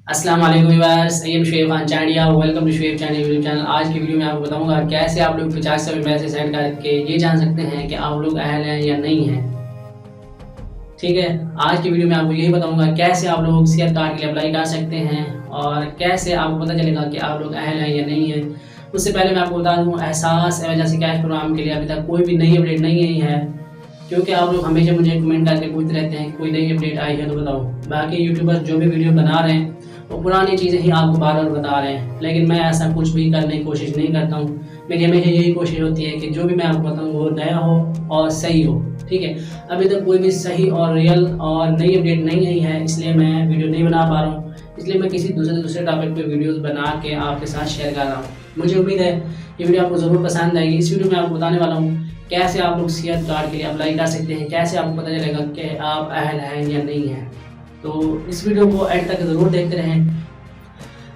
अस्सलाम वालेकुम viewers, I am Shoaib Khan Chandia. Welcome to Shoaib Chandia YouTube channel. आज की वीडियो में आपको बताऊंगा कैसे आप लोग 50 से मैसेज सेंड करके ये जान सकते हैं कि आप लोग अहल हैं या नहीं हैं। ठीक है, आज की वीडियो में आपको यही बताऊंगा कैसे आप लोग सेहत कार्ड के लिए अप्लाई कर सकते हैं और कैसे आपको पता चलेगा कि आप लोग अहल हैं या नहीं हैं। उससे पहले मैं आपको बता दूँ, एहसास इमरजेंसी कैश प्रोग्राम के लिए अभी तक कोई भी नई अपडेट नहीं आई है, क्योंकि आप लोग हमेशा मुझे कमेंट करके पूछते रहते हैं कोई नई अपडेट आई है तो बताओ। बाकी यूट्यूबर्स जो भी वीडियो बना रहे हैं वो पुरानी चीज़ें ही आपको बार बार बता रहे हैं, लेकिन मैं ऐसा कुछ भी करने की कोशिश नहीं करता हूँ। मेरी हमेशा यही कोशिश होती है कि जो भी मैं आपको बताऊँ वो नया हो और सही हो। ठीक है, अभी तक कोई भी सही और रियल और नई अपडेट नहीं आई है, इसलिए मैं वीडियो नहीं बना पा रहा हूँ। इसलिए मैं किसी दूसरे टॉपिक पे वीडियोस बना के आपके साथ शेयर कर रहा हूँ। मुझे उम्मीद है ये वीडियो आपको ज़रूर पसंद आएगी। इस वीडियो में आपको बताने वाला हूँ कैसे आप लोग सेहत कार्ड के लिए अप्लाई कर सकते हैं, कैसे आपको पता चलेगा कि आप अहल हैं या नहीं हैं। तो इस वीडियो को एंड तक ज़रूर देखते रहें।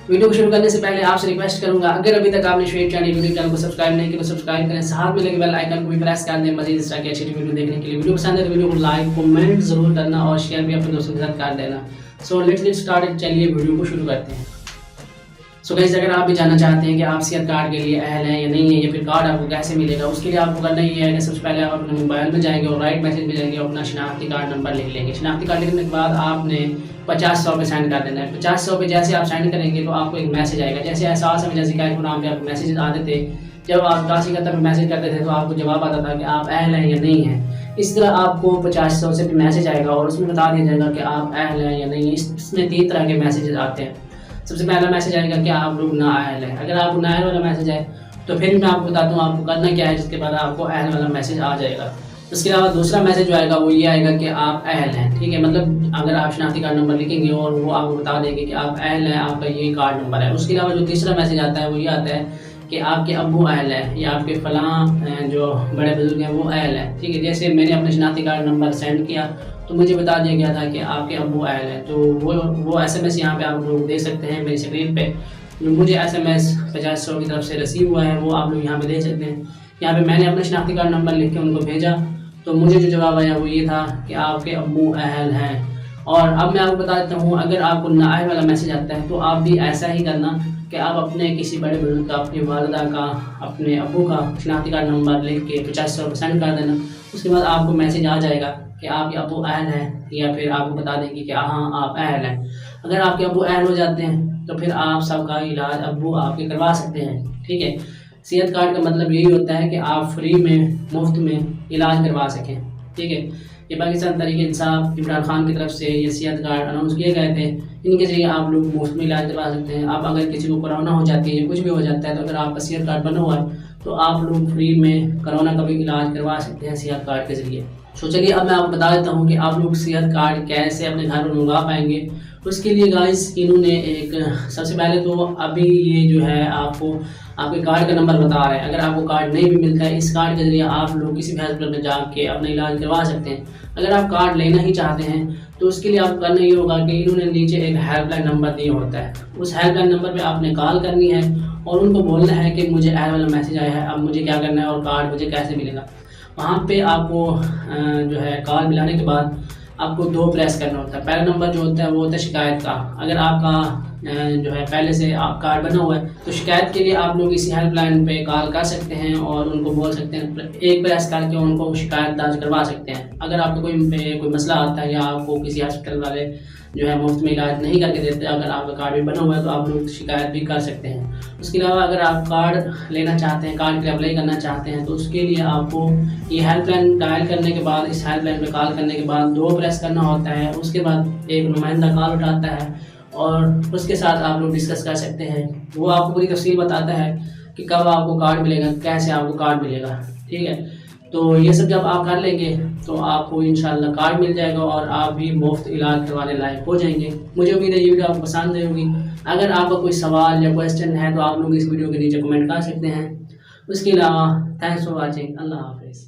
वीडियो को शुरू करने से पहले आपसे रिक्वेस्ट करूंगा, अगर अभी तक आपने शुएब चांडिया यूट्यूब चैनल को सब्सक्राइब नहीं किया तो सब्सक्राइब करें, साथ में लगे बेल आइकन को भी प्रेस कर दें मजीद इस तरह की अच्छी वीडियो देखने के लिए। वीडियो पसंद है तो वीडियो को लाइक कमेंट जरूर करना और शेयर भी अपने दोस्तों के साथ कर देना। सो लेट्स गेट स्टार्टेड, चलिए वीडियो को शुरू करते हैं। सो गाइस, अगर आप भी जानना चाहते हैं कि आप सेहत कार्ड के लिए अहल हैं या नहीं है, या फिर कार्ड आपको कैसे मिलेगा, उसके लिए आपको करना ही है कि सबसे पहले आप अपने मोबाइल में जाएंगे और राइट मैसेज में जाएंगे और अपना शनाख्ती कार्ड नंबर लिख लेंगे। शनाख्ती कार्ड लिखने के बाद आपने 50-100 पे सेंड कर देना है। 50-100 पे जैसे आप सेंड करेंगे तो आपको एक मैसेज आएगा, जैसे एहसास इमरजेंसी कैश प्रोग्राम पे आपको मैसेज आते थे। जब आप 81 पे मैसेज करते थे तो आपको जवाब आता था कि आप अहल हैं या नहीं हैं। इस तरह आपको 50-100 से भी मैसेज आएगा और उसमें बता दिया जाएगा कि आप अहल हैं या नहीं। इसमें 3 तरह के मैसेजेस आते हैं। सबसे पहला मैसेज आएगा कि आप लोग नाअहल हैं। अगर आपको नाअहल वाला मैसेज है तो फिर मैं आपको बताता हूँ आपको करना क्या है, जिसके बाद आपको अहल वाला मैसेज आ जाएगा। उसके अलावा दूसरा मैसेज जो आएगा वो ये आएगा कि आप अहल हैं। ठीक है, मतलब अगर आप शनाख्ती कार्ड नंबर लिखेंगे और वो आपको बता देंगे कि आप अहल हैं, आपका ये कार्ड नंबर है। उसके अलावा जो तीसरा मैसेज आता है वो ये आता है कि आपके अब्बू अहल है या आपके फलां जो बड़े बुजुर्ग हैं वो अहल है। ठीक है, जैसे मैंने अपने शनाख्ती कार्ड नंबर सेंड किया तो मुझे बता दिया गया था कि आपके अब्बू अहल हैं। तो वो SMS यहाँ पे आप लोग देख सकते हैं मेरी स्क्रीन पे, जो मुझे SMS 50-100 की तरफ से रिसीव हुआ है वो आप लोग यहाँ पे देख सकते हैं। यहाँ पे मैंने अपना शनाख्ती कार्ड नंबर लिख के उनको भेजा तो मुझे जो जवाब आया वो ये था कि आपके अब्बू अहल हैं। और अब मैं आपको बता देता हूँ, अगर आपको नाअहल वाला मैसेज आता है तो आप भी ऐसा ही करना कि आप अपने किसी बड़े बुजुर्ग का, अपनी वालदा का, अपने अब्बू का शनाख्ती कार्ड नंबर लिख के 50-100 सेंड कर देना। उसके बाद आपको मैसेज आ जाएगा कि आपके अब्बू अहल हैं, या फिर आपको बता देंगे कि हाँ आप अहल हैं। अगर आपके अब्बू अहल हो जाते हैं तो फिर आप सबका इलाज अब्बू आपके करवा सकते हैं। ठीक है, सेहत कार्ड का मतलब यही होता है कि आप फ्री में, मुफ्त में इलाज करवा सकें। ठीक है, ये पाकिस्तान तहरीक इंसाफ इमरान खान की तरफ से ये सेहत कार्ड अनाउंस किए गए थे। इनके जरिए आप लोग मुफ्त में इलाज करवा सकते हैं। आप अगर किसी को कोरोना हो जाती है या कुछ भी हो जाता है तो अगर आपका सेहत कार्ड बना हुआ है तो आप लोग फ्री में कोरोना का भी इलाज करवा सकते हैं सेहत कार्ड के जरिए। तो चलिए अब मैं आपको बता देता हूँ कि आप लोग सेहत कार्ड कैसे अपने घर में मंगवा पाएंगे। उसके लिए गाइस इन्होंने एक, सबसे पहले तो अभी ये जो है आपको आपके कार्ड का नंबर बता रहे हैं। अगर आपको कार्ड नहीं भी मिलता है, इस कार्ड के जरिए आप लोग किसी भी हॉस्पिटल में जाके अपना इलाज करवा सकते हैं। अगर आप कार्ड लेना ही चाहते हैं तो उसके लिए आपको करना ये होगा कि इन्होंने नीचे एक हेल्पलाइन नंबर दिया होता है, उस हेल्पलाइन नंबर पे आपने कॉल करनी है और उनको बोलना है कि मुझे अहल वाला मैसेज आया है, अब मुझे क्या करना है और कार्ड मुझे कैसे मिलेगा। वहाँ पे आपको जो है कॉल मिलाने के बाद आपको 2 प्रेस करना होता है। पहला नंबर जो होता है वो होता है शिकायत का। अगर आपका जो है पहले से आप कार्ड बना हुआ है तो शिकायत के लिए आप लोग इसी हेल्पलाइन पे कॉल कर सकते हैं और उनको बोल सकते हैं, एक प्रेस करके उनको शिकायत दर्ज करवा सकते हैं। अगर आपको कोई मसला आता है या आपको किसी हॉस्पिटल वाले जो है मुफ्त में इलाज नहीं करके देते, अगर आपका कार्ड भी बना हुआ है तो आप लोग शिकायत भी कर सकते हैं। उसके अलावा अगर आप कार्ड लेना चाहते हैं, कार्ड के लिए अप्लाई करना चाहते हैं तो उसके लिए आपको ये हेल्पलाइन डायल करने के बाद, इस हेल्पलाइन पे कॉल करने के बाद 2 प्रेस करना होता है। उसके बाद एक नुमाइंदा कॉल उठाता है और उसके साथ आप लोग डिस्कस कर सकते हैं। वो आपको पूरी तफसील बताता है कि कब आपको कार्ड मिलेगा, कैसे आपको कार्ड मिलेगा। ठीक है, तो ये सब जब आप कर लेंगे तो आपको इंशाल्लाह कार्ड मिल जाएगा और आप भी मुफ्त इलाज करवाने लायक हो जाएंगे। मुझे उम्मीद है ये वीडियो आपको पसंद आई होगी। अगर आपका कोई सवाल या क्वेश्चन है तो आप लोग इस वीडियो के नीचे कमेंट कर सकते हैं। उसके अलावा थैंक्स फॉर वॉचिंग। अल्लाह हाफिज़।